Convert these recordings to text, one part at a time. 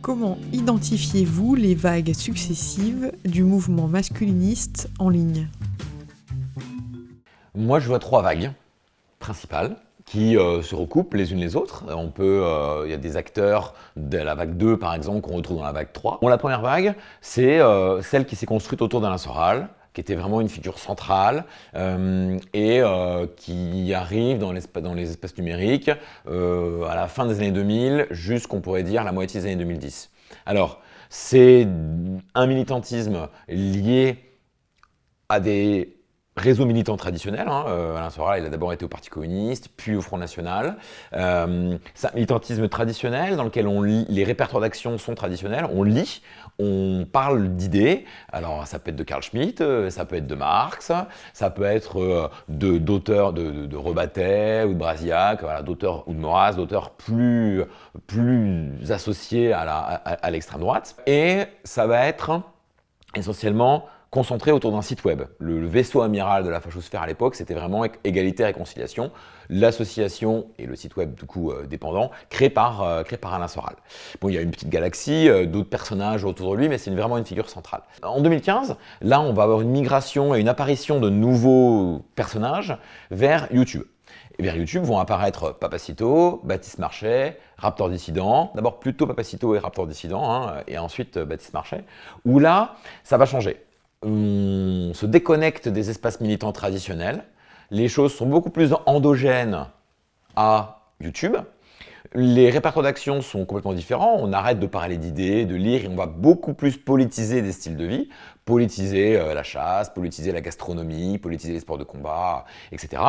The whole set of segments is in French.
Comment identifiez-vous les vagues successives du mouvement masculiniste en ligne? Moi, je vois 3 vagues principales qui se recoupent les unes les autres. Il y a des acteurs de la vague 2, par exemple, qu'on retrouve dans la vague 3. Bon, la première vague, c'est celle qui s'est construite autour d'Alain Soral, qui était vraiment une figure centrale qui arrive dans les espaces numériques à la fin des années 2000 jusqu'on pourrait dire la moitié des années 2010. Alors, c'est un militantisme lié à des réseaux militants traditionnels. Alain Soral, il a d'abord été au Parti communiste, puis au Front National. C'est un militantisme traditionnel dans lequel les répertoires d'action sont traditionnels. On lit, on parle d'idées. Alors, ça peut être de Carl Schmitt, ça peut être de Marx, ça peut être d'auteurs de Rebattet ou de Brasillac, voilà, d'auteurs ou de Maurras, d'auteurs plus associés à l'extrême droite. Et ça va être essentiellement concentré autour d'un site web. Le vaisseau amiral de la fachosphère à l'époque, c'était vraiment Égalité et Réconciliation, l'association et le site web du coup dépendant, créé par Alain Soral. Bon, il y a une petite galaxie, d'autres personnages autour de lui, mais c'est vraiment une figure centrale. En 2015, là, on va avoir une migration et une apparition de nouveaux personnages vers YouTube. Et vers YouTube vont apparaître Papacito, Baptiste Marchais, Raptor Dissident, d'abord plutôt Papacito et Raptor Dissident, et ensuite Baptiste Marchais, où là, ça va changer. On se déconnecte des espaces militants traditionnels, les choses sont beaucoup plus endogènes à YouTube, les répertoires d'action sont complètement différents, on arrête de parler d'idées, de lire, et on va beaucoup plus politiser des styles de vie, politiser la chasse, politiser la gastronomie, politiser les sports de combat, etc.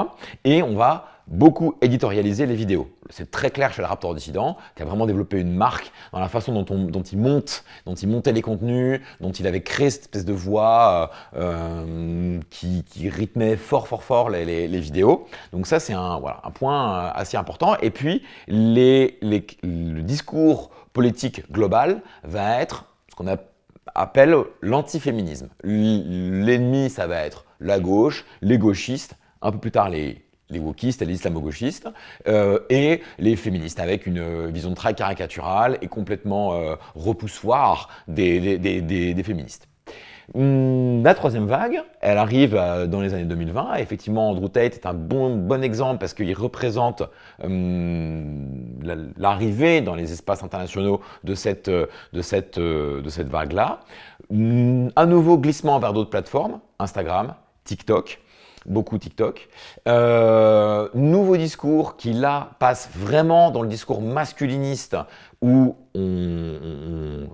Et on va beaucoup éditorialiser les vidéos. C'est très clair chez le Raptor Dissident, qui a vraiment développé une marque dans la façon dont il montait les contenus, dont il avait créé cette espèce de voix qui rythmait fort les vidéos. Donc ça, c'est un point assez important. Et puis, le discours politique global va être ce qu'on appelle l'antiféminisme. L'ennemi, ça va être la gauche, les gauchistes, un peu plus tard les wokistes et les islamo-gauchistes, et les féministes, avec une vision très caricaturale et complètement repoussoire des féministes. La troisième vague, elle arrive dans les années 2020. Et effectivement, Andrew Tate est un bon exemple parce qu'il représente l'arrivée dans les espaces internationaux de cette vague-là. Un nouveau glissement vers d'autres plateformes, Instagram, TikTok, beaucoup TikTok. Nouveau discours qui là passe vraiment dans le discours masculiniste où on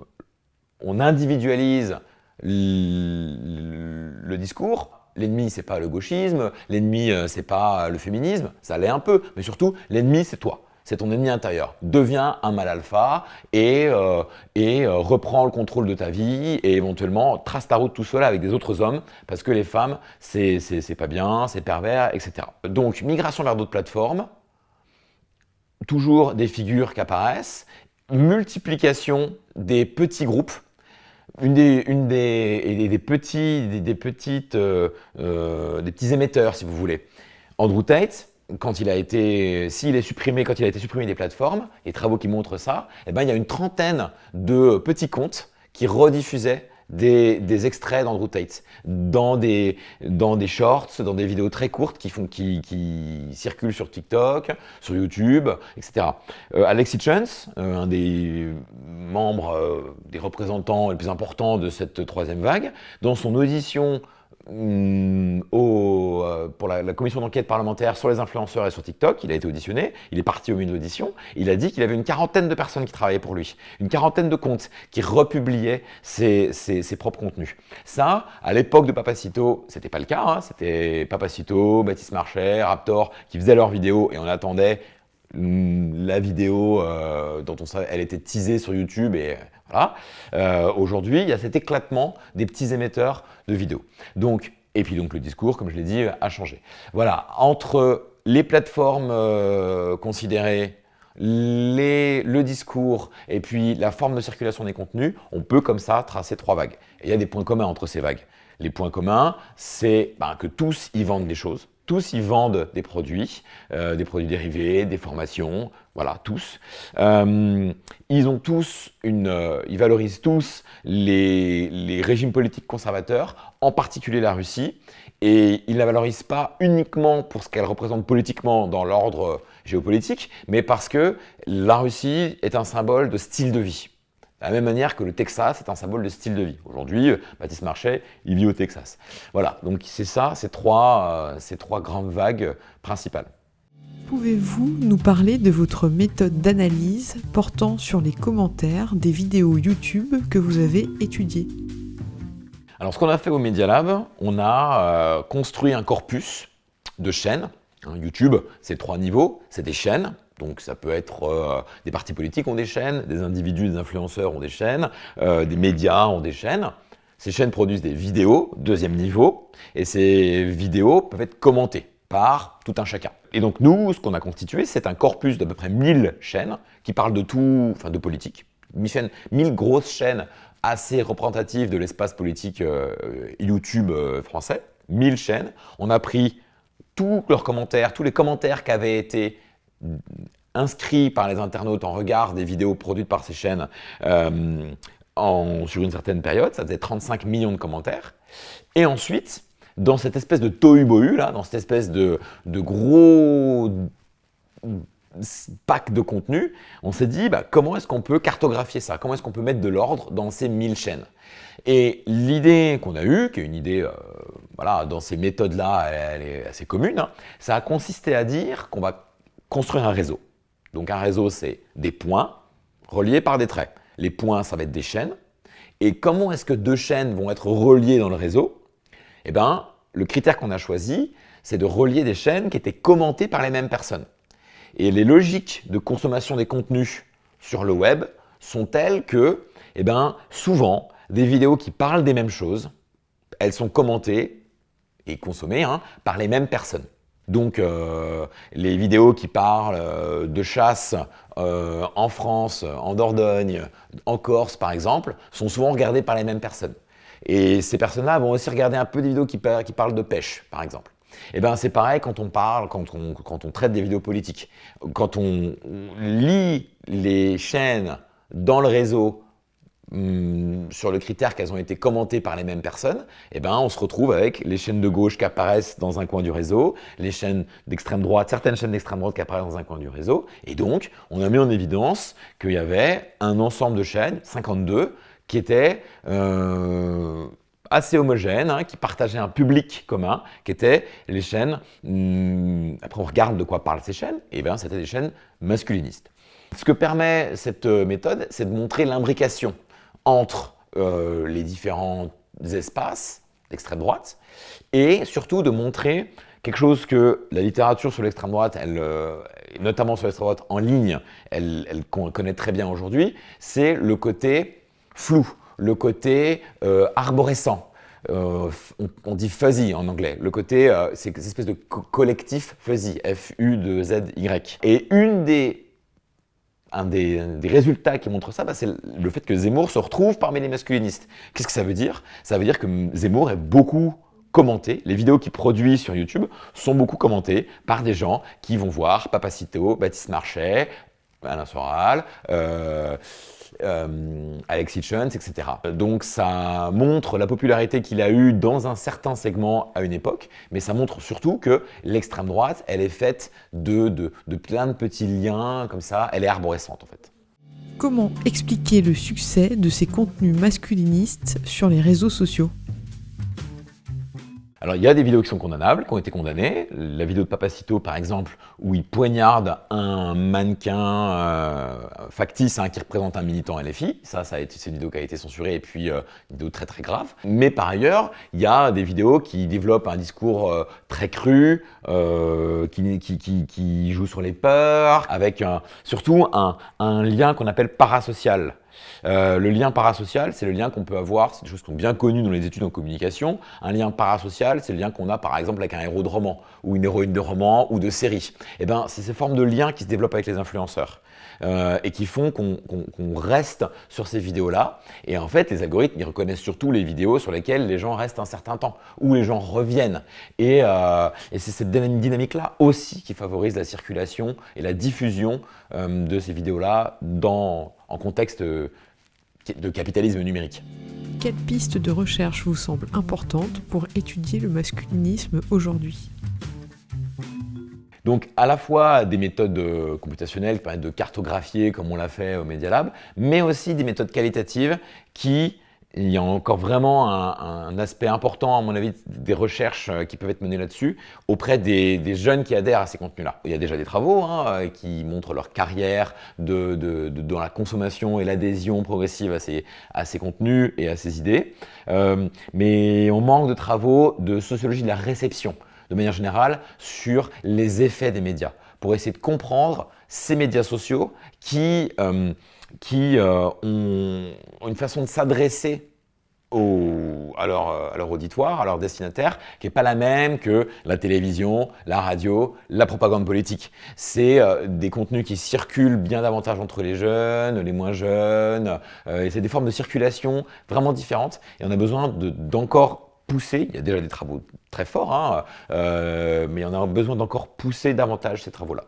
individualise le discours. L'ennemi, c'est pas le gauchisme, l'ennemi, c'est pas le féminisme, ça l'est un peu, mais surtout, l'ennemi, c'est toi. C'est ton ennemi intérieur. Deviens un mâle alpha et reprends le contrôle de ta vie et éventuellement trace ta route tout seul avec des autres hommes parce que les femmes, c'est pas bien, c'est pervers, etc. Donc, migration vers d'autres plateformes, toujours des figures qui apparaissent, multiplication des petits groupes, des petits émetteurs, si vous voulez. Andrew Tate, s'il a été supprimé des plateformes, les travaux qui montrent ça, il y a une trentaine de petits comptes qui rediffusaient des extraits d'Andrew Tate dans des shorts, dans des vidéos très courtes qui circulent sur TikTok, sur YouTube, etc. Alexis Jones, un des membres, des représentants les plus importants de cette troisième vague, dans son audition pour la commission d'enquête parlementaire sur les influenceurs et sur TikTok, il a été auditionné, il est parti au milieu de l'audition, il a dit qu'il avait une quarantaine de personnes qui travaillaient pour lui, une quarantaine de comptes qui republiaient ses propres contenus. Ça, à l'époque de Papacito, c'était pas le cas, c'était Papacito, Baptiste Marchais, Raptor qui faisaient leurs vidéos et on attendait la vidéo dont on savait elle était teasée sur YouTube et voilà. Aujourd'hui, il y a cet éclatement des petits émetteurs de vidéos. Et puis le discours, comme je l'ai dit, a changé. Voilà, entre les plateformes considérées, le discours et puis la forme de circulation des contenus, on peut comme ça tracer 3 vagues. Et il y a des points communs entre ces vagues. Les points communs, c'est que tous y vendent des choses. Tous, ils vendent des produits dérivés, des formations, voilà, tous. Ils valorisent tous les régimes politiques conservateurs, en particulier la Russie, et ils ne la valorisent pas uniquement pour ce qu'elle représente politiquement dans l'ordre géopolitique, mais parce que la Russie est un symbole de style de vie. De la même manière que le Texas est un symbole de style de vie. Aujourd'hui, Baptiste Marchais, il vit au Texas. Voilà, donc c'est ça, ces trois grandes vagues principales. Pouvez-vous nous parler de votre méthode d'analyse portant sur les commentaires des vidéos YouTube que vous avez étudiées? Alors, ce qu'on a fait au Media Lab, on a construit un corpus de chaînes. YouTube, c'est 3 niveaux, c'est des chaînes. Donc ça peut être des partis politiques ont des chaînes, des individus, des influenceurs ont des chaînes, des médias ont des chaînes. Ces chaînes produisent des vidéos, 2e niveau, et ces vidéos peuvent être commentées par tout un chacun. Et donc nous, ce qu'on a constitué, c'est un corpus d'à peu près 1000 chaînes qui parlent de tout, enfin de politique. 1000 grosses chaînes assez représentatives de l'espace politique YouTube français. 1000 chaînes. On a pris tous leurs commentaires, tous les commentaires qui avaient été inscrits par les internautes en regard des vidéos produites par ces chaînes sur une certaine période. Ça faisait 35 millions de commentaires. Et ensuite, dans cette espèce de tohu-bohu, là, dans cette espèce de gros pack de contenu, on s'est dit comment est-ce qu'on peut cartographier ça? Comment est-ce qu'on peut mettre de l'ordre dans ces 1000 chaînes? Et l'idée qu'on a eue, qui est une idée dans ces méthodes-là, elle est assez commune, ça a consisté à dire qu'on va construire un réseau. Donc un réseau, c'est des points reliés par des traits. Les points, ça va être des chaînes. Et comment est-ce que 2 chaînes vont être reliées dans le réseau? Eh bien, le critère qu'on a choisi, c'est de relier des chaînes qui étaient commentées par les mêmes personnes. Et les logiques de consommation des contenus sur le web sont telles que, souvent, des vidéos qui parlent des mêmes choses, elles sont commentées et consommées par les mêmes personnes. Donc, les vidéos qui parlent de chasse en France, en Dordogne, en Corse par exemple, sont souvent regardées par les mêmes personnes. Et ces personnes-là vont aussi regarder un peu des vidéos qui parlent de pêche, par exemple. Et c'est pareil quand on traite des vidéos politiques. Quand on lit les chaînes dans le réseau sur le critère qu'elles ont été commentées par les mêmes personnes, on se retrouve avec les chaînes de gauche qui apparaissent dans un coin du réseau, les chaînes d'extrême droite, certaines chaînes d'extrême droite qui apparaissent dans un coin du réseau. Et donc, on a mis en évidence qu'il y avait un ensemble de chaînes, 52, qui étaient assez homogènes, qui partageaient un public commun, qui étaient les chaînes. Après, on regarde de quoi parlent ces chaînes, et c'était des chaînes masculinistes. Ce que permet cette méthode, c'est de montrer l'imbrication entre les différents espaces d'extrême droite et surtout de montrer quelque chose que la littérature sur l'extrême droite, notamment sur l'extrême droite en ligne, elle connaît très bien aujourd'hui, c'est le côté flou, le côté arborescent. On dit fuzzy en anglais. Le côté, c'est cette espèce de collectif fuzzy, F-U-Z-Y. Et un des résultats qui montre ça, c'est le fait que Zemmour se retrouve parmi les masculinistes. Qu'est-ce que ça veut dire? Ça veut dire que Zemmour est beaucoup commenté. Les vidéos qu'il produit sur YouTube sont beaucoup commentées par des gens qui vont voir Papacito, Baptiste Marchais, Alain Soral, Alexis Jones, etc. Donc ça montre la popularité qu'il a eue dans un certain segment à une époque, mais ça montre surtout que l'extrême droite, elle est faite de plein de petits liens comme ça, elle est arborescente en fait. Comment expliquer le succès de ces contenus masculinistes sur les réseaux sociaux? Alors, il y a des vidéos qui sont condamnables, qui ont été condamnées. La vidéo de Papacito, par exemple, où il poignarde un mannequin factice qui représente un militant LFI. C'est une vidéo qui a été censurée et puis une vidéo très très grave. Mais par ailleurs, il y a des vidéos qui développent un discours très cru, qui joue sur les peurs, avec surtout un lien qu'on appelle parasocial. Le lien parasocial, c'est le lien qu'on peut avoir, c'est des choses qui sont bien connues dans les études en communication. Un lien parasocial, c'est le lien qu'on a par exemple avec un héros de roman, ou une héroïne de roman, ou de série. Et ben, c'est ces formes de liens qui se développent avec les influenceurs. Et qui font qu'on reste sur ces vidéos-là. Et en fait, les algorithmes, ils reconnaissent surtout les vidéos sur lesquelles les gens restent un certain temps, où les gens reviennent. Et c'est cette dynamique-là aussi qui favorise la circulation et la diffusion de ces vidéos-là en contexte de capitalisme numérique. Quelle piste de recherche vous semble importante pour étudier le masculinisme aujourd'hui ? Donc à la fois des méthodes computationnelles qui permettent de cartographier comme on l'a fait au Media Lab, mais aussi des méthodes qualitatives il y a encore vraiment un aspect important à mon avis des recherches qui peuvent être menées là-dessus auprès des jeunes qui adhèrent à ces contenus-là. Il y a déjà des travaux qui montrent leur carrière dans la consommation et l'adhésion progressive à ces contenus et à ces idées, mais on manque de travaux de sociologie de la réception, de manière générale, sur les effets des médias, pour essayer de comprendre ces médias sociaux qui ont une façon de s'adresser à leur auditoire, à leur destinataire, qui n'est pas la même que la télévision, la radio, la propagande politique. C'est des contenus qui circulent bien davantage entre les jeunes, les moins jeunes, et c'est des formes de circulation vraiment différentes, et on a besoin d'encore pousser, il y a déjà des travaux très forts, mais on a besoin d'encore pousser davantage ces travaux-là.